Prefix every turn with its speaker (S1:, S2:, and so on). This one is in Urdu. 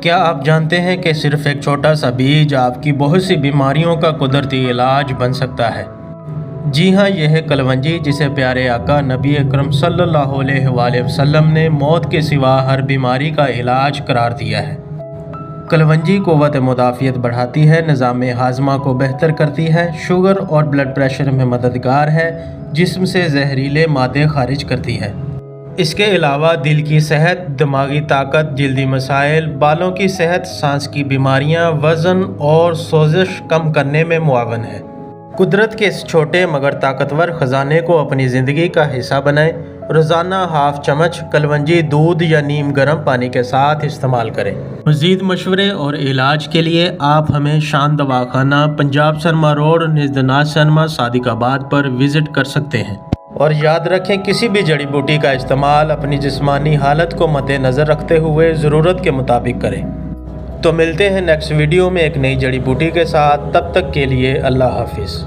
S1: کیا آپ جانتے ہیں کہ صرف ایک چھوٹا سا بیج آپ کی بہت سی بیماریوں کا قدرتی علاج بن سکتا ہے؟ جی ہاں، یہ ہے کلونجی، جسے پیارے آقا نبی اکرم صلی اللہ علیہ وآلہ وسلم نے موت کے سوا ہر بیماری کا علاج قرار دیا ہے۔ کلونجی قوت مدافعت بڑھاتی ہے، نظام ہاضمہ کو بہتر کرتی ہے، شوگر اور بلڈ پریشر میں مددگار ہے، جسم سے زہریلے مادے خارج کرتی ہے۔ اس کے علاوہ دل کی صحت، دماغی طاقت، جلدی مسائل، بالوں کی صحت، سانس کی بیماریاں، وزن اور سوزش کم کرنے میں معاون ہے۔ قدرت کے اس چھوٹے مگر طاقتور خزانے کو اپنی زندگی کا حصہ بنائیں۔ روزانہ ہاف چمچ کلونجی دودھ یا نیم گرم پانی کے ساتھ استعمال کریں۔ مزید مشورے اور علاج کے لیے آپ ہمیں شان دواخانہ، پنجاب سرما روڈ، نزد ناز سنیما، صادق آباد پر وزٹ کر سکتے ہیں۔ اور یاد رکھیں، کسی بھی جڑی بوٹی کا استعمال اپنی جسمانی حالت کو مد نظر رکھتے ہوئے ضرورت کے مطابق کریں۔ تو ملتے ہیں نیکسٹ ویڈیو میں ایک نئی جڑی بوٹی کے ساتھ، تب تک کے لیے اللہ حافظ۔